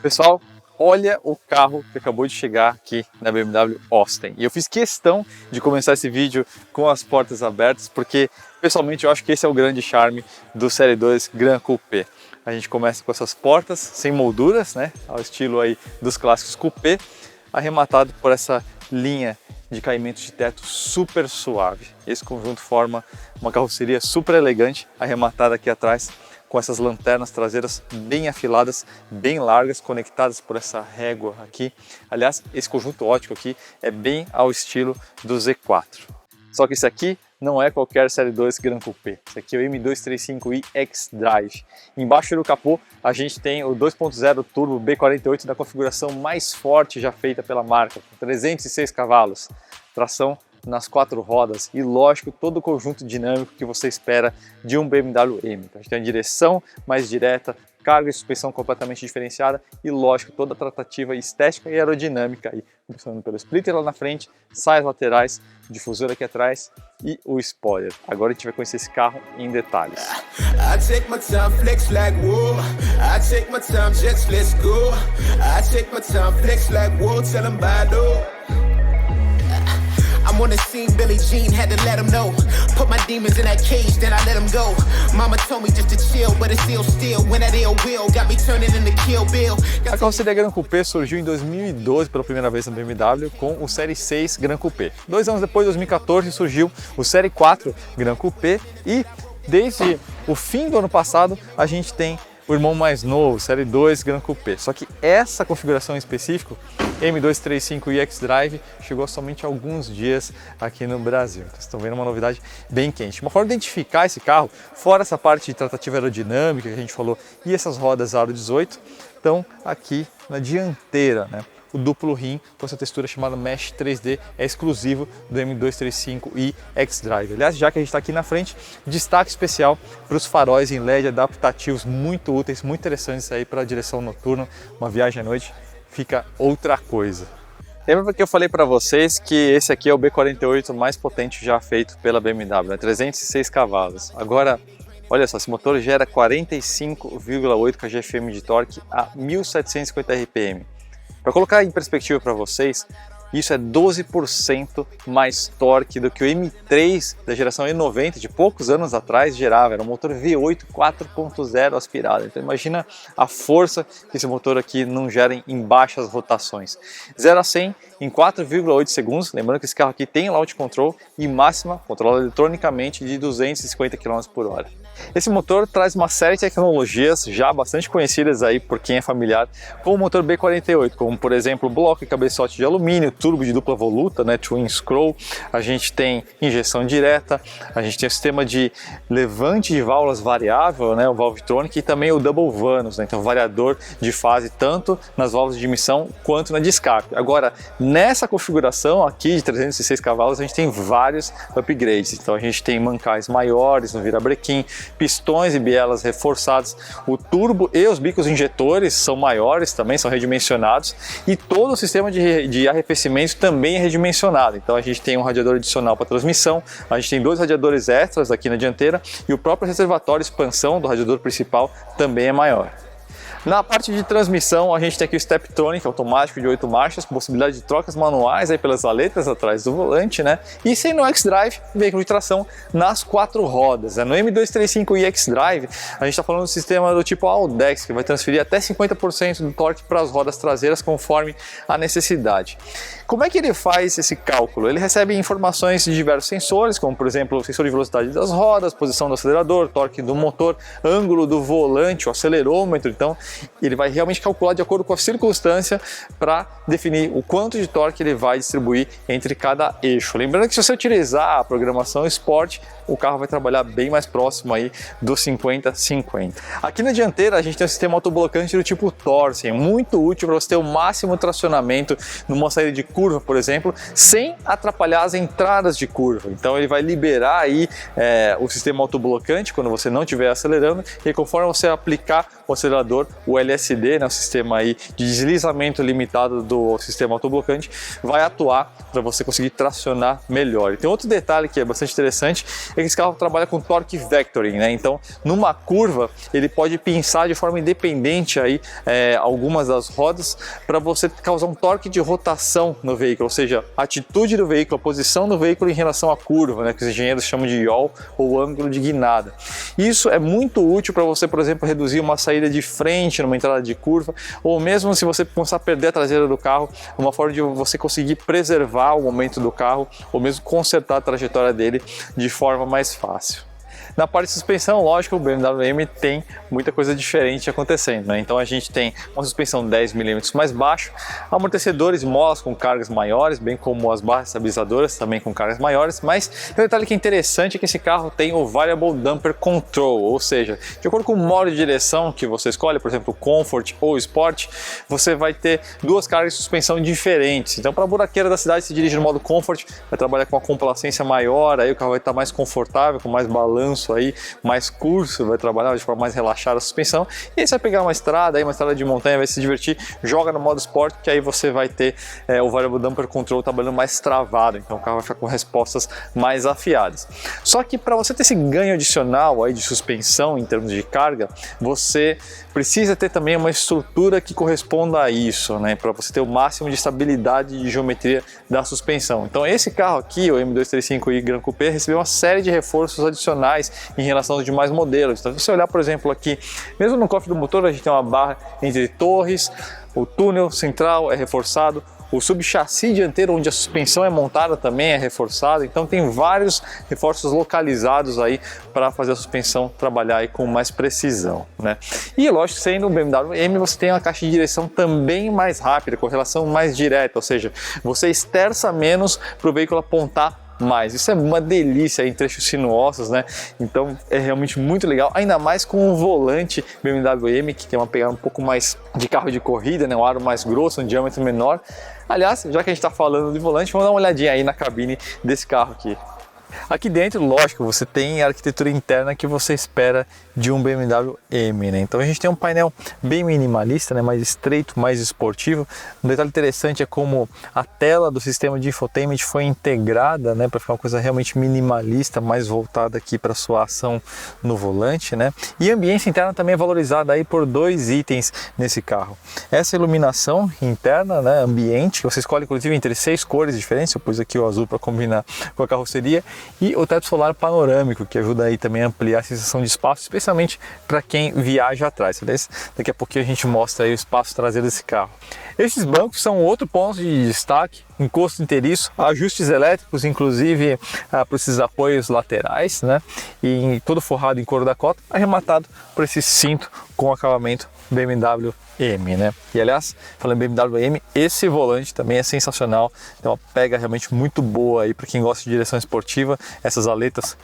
Pessoal, olha o carro que acabou de chegar aqui na BMW Austin. E eu fiz questão de começar esse vídeo com as portas abertas, porque pessoalmente eu acho que esse é o grande charme do Série 2 Gran Coupé. A gente começa com essas portas sem molduras, né, ao estilo aí dos clássicos coupé, arrematado por essa linha de caimento de teto super suave. Esse conjunto forma uma carroceria super elegante, arrematada aqui atrás com essas lanternas traseiras bem afiladas, bem largas, conectadas por essa régua aqui. Aliás, esse conjunto óptico aqui é bem ao estilo do Z4. Só que esse aqui não é qualquer Série 2 Gran Coupé. Esse aqui é o M235i xDrive. Embaixo do capô a gente tem o 2.0 Turbo B48 da configuração mais forte já feita pela marca, com 306 cavalos, tração nas 4 rodas e, lógico, todo o conjunto dinâmico que você espera de um BMW M. Então, a gente tem a direção mais direta, carga e suspensão completamente diferenciada e, lógico, toda a tratativa estética e aerodinâmica aí, começando pelo splitter lá na frente, saias laterais, difusor aqui atrás e o spoiler. Agora a gente vai conhecer esse carro em detalhes. I'm on the scene, Billie Jean had to let him know. Put my demons in that cage, then I let him go. Mama told me just to chill, but it's still when that ill will got me turning into Kill Bill. A carroceria Gran Coupé surgiu em 2012 pela primeira vez na BMW com o Série 6 Gran Coupé. 2 anos depois, em 2014, surgiu o Série 4 Gran Coupé e desde o fim do ano passado a gente tem o irmão mais novo, Série 2 Gran Coupé. Só que essa configuração em específico, M235i xDrive, chegou somente há alguns dias aqui no Brasil. Então, vocês estão vendo uma novidade bem quente. Uma forma de identificar esse carro, fora essa parte de tratativa aerodinâmica que a gente falou e essas rodas aro 18, estão aqui na dianteira, né? O duplo rim com essa textura chamada Mesh 3D é exclusivo do M235i xDrive. Aliás, já que a gente está aqui na frente, destaque especial para os faróis em LED adaptativos muito úteis, muito interessantes aí para a direção noturna, uma viagem à noite fica outra coisa. Lembra que eu falei para vocês que esse aqui é o B48 mais potente já feito pela BMW, né? 306 cavalos. Agora, olha só, esse motor gera 45,8 kgfm de torque a 1750 RPM. Para colocar em perspectiva para vocês, isso é 12% mais torque do que o M3 da geração E90 de poucos anos atrás gerava. Era um motor V8 4.0 aspirado. Então imagina a força que esse motor aqui não gera em baixas rotações. 0 a 100 em 4,8 segundos. Lembrando que esse carro aqui tem launch control e máxima, controlada eletronicamente, de 250 km por hora. Esse motor traz uma série de tecnologias já bastante conhecidas aí por quem é familiar com o motor B48, como por exemplo bloco e cabeçote de alumínio, turbo de dupla voluta, né, Twin Scroll, a gente tem injeção direta, a gente tem o sistema de levante de válvulas variável, né, o Valvetronic, e também o Double Vanos, né, então variador de fase tanto nas válvulas de emissão quanto na de escape. Agora, nessa configuração aqui de 306 cavalos, a gente tem vários upgrades, então a gente tem mancais maiores no virabrequim, pistões e bielas reforçados, o turbo e os bicos injetores são maiores também, são redimensionados, e todo o sistema de arrefecimento também é redimensionado. Então a gente tem um radiador adicional para transmissão, a gente tem 2 radiadores extras aqui na dianteira e o próprio reservatório de expansão do radiador principal também é maior. Na parte de transmissão, a gente tem aqui o Steptronic automático de 8 marchas, com possibilidade de trocas manuais aí pelas aletas atrás do volante, né? E sem no xDrive, veículo de tração nas 4 rodas. No M235i xDrive, a gente está falando do sistema do tipo Audex, que vai transferir até 50% do torque para as rodas traseiras conforme a necessidade. Como é que ele faz esse cálculo? Ele recebe informações de diversos sensores, como por exemplo o sensor de velocidade das rodas, posição do acelerador, torque do motor, ângulo do volante, o acelerômetro. Então ele vai realmente calcular de acordo com a circunstância para definir o quanto de torque ele vai distribuir entre cada eixo. Lembrando que se você utilizar a programação Sport, o carro vai trabalhar bem mais próximo aí do 50-50. Aqui na dianteira a gente tem um sistema autoblocante do tipo Torsen, muito útil para você ter o máximo tracionamento numa saída de curva, por exemplo, sem atrapalhar as entradas de curva. Então ele vai liberar aí o sistema autoblocante quando você não estiver acelerando, e conforme você aplicar o acelerador, o LSD, né, o sistema aí de deslizamento limitado do sistema autoblocante, vai atuar para você conseguir tracionar melhor. E tem outro detalhe que é bastante interessante, é que esse carro trabalha com torque vectoring, né? Então, numa curva, ele pode pinçar de forma independente aí algumas das rodas para você causar um torque de rotação no veículo, ou seja, a atitude do veículo, a posição do veículo em relação à curva, né, que os engenheiros chamam de yaw ou ângulo de guinada. Isso é muito útil para você, por exemplo, reduzir uma saída de frente numa entrada de curva, ou mesmo se você começar a perder a traseira do carro, uma forma de você conseguir preservar o momento do carro, ou mesmo consertar a trajetória dele de forma mais fácil. Na parte de suspensão, lógico, o BMW M tem muita coisa diferente acontecendo, né? Então a gente tem uma suspensão 10 mm mais baixa, amortecedores e molas com cargas maiores, bem como as barras estabilizadoras também com cargas maiores, mas tem um detalhe que é interessante, é que esse carro tem o Variable Damper Control, ou seja, de acordo com o modo de direção que você escolhe, por exemplo, Comfort ou Sport, você vai ter duas cargas de suspensão diferentes. Então para a buraqueira da cidade, se dirige no modo Comfort, vai trabalhar com uma complacência maior, aí o carro vai estar mais confortável, com mais balanço aí, mais curso, vai trabalhar de forma mais relaxada a suspensão, e aí você vai pegar uma estrada de montanha, vai se divertir, joga no modo Sport, que aí você vai ter o Variable Damper Control trabalhando mais travado, então o carro vai ficar com respostas mais afiadas. Só que para você ter esse ganho adicional aí de suspensão em termos de carga, você precisa ter também uma estrutura que corresponda a isso, né, para você ter o máximo de estabilidade de geometria da suspensão. Então esse carro aqui, o M235i Gran Coupé, recebeu uma série de reforços adicionais em relação aos demais modelos. Então, se você olhar, por exemplo, aqui, mesmo no cofre do motor, a gente tem uma barra entre torres, o túnel central é reforçado, o subchassi dianteiro, onde a suspensão é montada, também é reforçado. Então tem vários reforços localizados aí para fazer a suspensão trabalhar aí com mais precisão, né? E lógico, sendo um BMW M, você tem uma caixa de direção também mais rápida, com relação mais direta, ou seja, você esterça menos para o veículo apontar mais. Isso é uma delícia em trechos sinuosos, né? Então é realmente muito legal, ainda mais com o volante BMW M, que tem uma pegada um pouco mais de carro de corrida, né? Um aro mais grosso, um diâmetro menor. Aliás, já que a gente está falando de volante, vamos dar uma olhadinha aí na cabine desse carro aqui. Aqui dentro, lógico, você tem a arquitetura interna que você espera de um BMW M, né? Então a gente tem um painel bem minimalista, né? Mais estreito, mais esportivo. Um detalhe interessante é como a tela do sistema de infotainment foi integrada, né? Para ficar uma coisa realmente minimalista, mais voltada aqui para sua ação no volante, né? E a ambiência interna também é valorizada aí por dois itens nesse carro. Essa iluminação interna, né? Ambiente, que você escolhe inclusive entre 6 cores diferentes. Eu pus aqui o azul para combinar com a carroceria. E o teto solar panorâmico, que ajuda aí também a ampliar a sensação de espaço, especialmente para quem viaja atrás. Aliás, daqui a pouquinho a gente mostra aí o espaço traseiro desse carro. Esses bancos são outro ponto de destaque, encosto inteiriço, ajustes elétricos, inclusive para esses apoios laterais, né? E todo forrado em couro Dakota, arrematado por esse cinto com acabamento BMW M, né? E aliás, falando em BMW M, esse volante também é sensacional, tem uma pega realmente muito boa aí para quem gosta de direção esportiva, essas aletas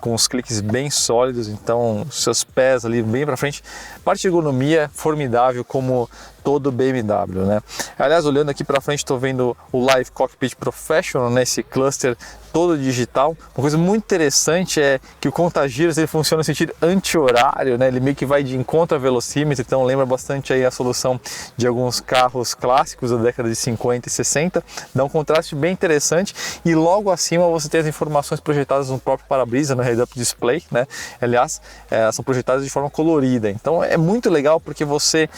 com os cliques bem sólidos, então seus pés ali bem para frente, parte de ergonomia formidável como todo BMW, né? Aliás, olhando aqui para frente, estou vendo o Live Cockpit Professional, né? Esse cluster todo digital. Uma coisa muito interessante é que o contagiros ele funciona no sentido anti-horário, né? Ele meio que vai de encontro a velocímetro, então lembra bastante aí a solução de alguns carros clássicos da década de 50 e 60, dá um contraste bem interessante e logo acima você tem as informações projetadas no próprio para-brisa, no head-up display, né? Aliás, são projetadas de forma colorida, então é muito legal porque você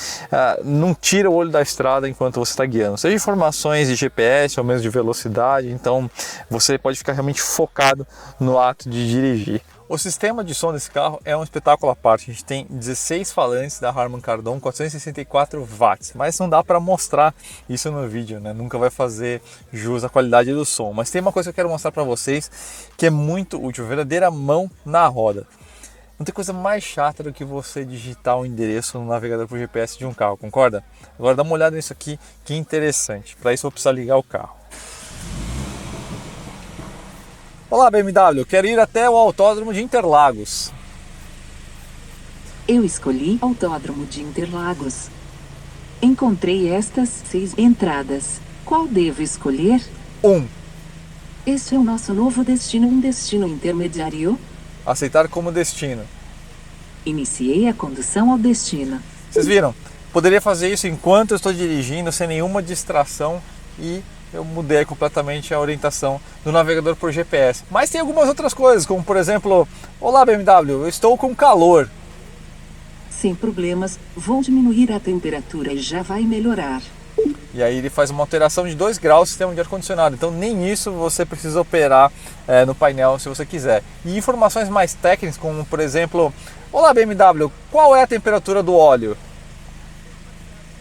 não tira o olho da estrada enquanto você está guiando, seja informações de GPS ou mesmo de velocidade, então você pode ficar realmente focado no ato de dirigir. O sistema de som desse carro é um espetáculo à parte. A gente tem 16 falantes da Harman Kardon, 464 watts, mas não dá para mostrar isso no vídeo, né? Nunca vai fazer jus à qualidade do som. Mas tem uma coisa que eu quero mostrar para vocês que é muito útil, verdadeira mão na roda. Não tem coisa mais chata do que você digitar o endereço no navegador por GPS de um carro, concorda? Agora dá uma olhada nisso aqui, que interessante. Para isso eu vou precisar ligar o carro. Olá BMW, quero ir até o Autódromo de Interlagos. Eu escolhi Autódromo de Interlagos. Encontrei estas 6 entradas. Qual devo escolher? 1. Este é o nosso novo destino, um destino intermediário. Aceitar como destino. Iniciei a condução ao destino. Vocês viram? Poderia fazer isso enquanto eu estou dirigindo, sem nenhuma distração, e eu mudei completamente a orientação do navegador por GPS. Mas tem algumas outras coisas, como por exemplo, olá BMW, eu estou com calor. Sem problemas, vou diminuir a temperatura e já vai melhorar. E aí ele faz uma alteração de 2 graus no sistema de ar-condicionado. Então nem isso você precisa operar no painel se você quiser. E informações mais técnicas, como por exemplo, olá BMW, qual é a temperatura do óleo?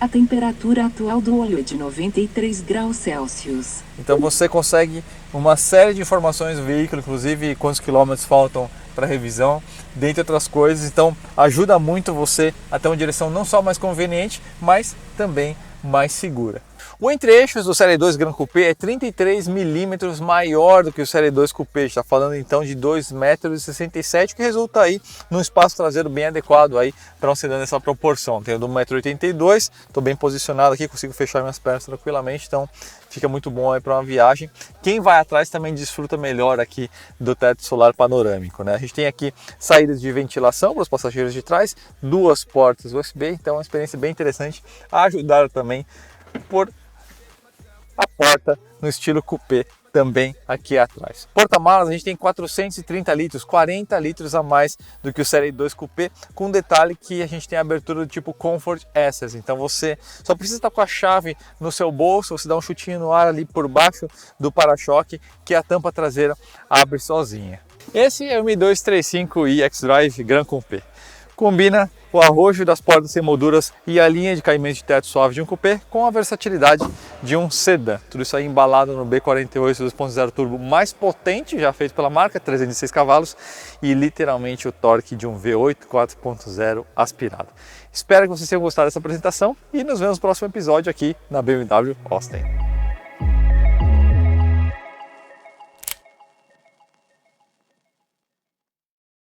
A temperatura atual do óleo é de 93 graus Celsius. Então você consegue uma série de informações do veículo, inclusive quantos quilômetros faltam para revisão, dentre outras coisas. Então ajuda muito você a ter uma direção não só mais conveniente, mas também mais segura. O entre-eixos do Série 2 Gran Coupé é 33 milímetros maior do que o Série 2 Coupé. Está falando então de 2,67 m, que resulta aí num espaço traseiro bem adequado aí para um sedã nessa proporção. Tenho do 1,82 m, estou bem posicionado aqui, consigo fechar minhas pernas tranquilamente, então fica muito bom aí para uma viagem. Quem vai atrás também desfruta melhor aqui do teto solar panorâmico, né? A gente tem aqui saídas de ventilação para os passageiros de trás, 2 portas USB, então é uma experiência bem interessante, a ajudar também por a porta no estilo coupé também aqui atrás. Porta-malas a gente tem 430 litros, 40 litros a mais do que o Série 2 Coupé, com detalhe que a gente tem a abertura do tipo Comfort Access, então você só precisa estar com a chave no seu bolso, você dá um chutinho no ar ali por baixo do para-choque, que a tampa traseira abre sozinha. Esse é o M235i xDrive Gran Coupé. Combina o arrojo das portas sem molduras e a linha de caimento de teto suave de um coupé com a versatilidade de um sedã. Tudo isso aí embalado no B48 2.0 turbo mais potente, já feito pela marca, 306 cavalos e literalmente o torque de um V8 4.0 aspirado. Espero que vocês tenham gostado dessa apresentação e nos vemos no próximo episódio aqui na BMW Austin.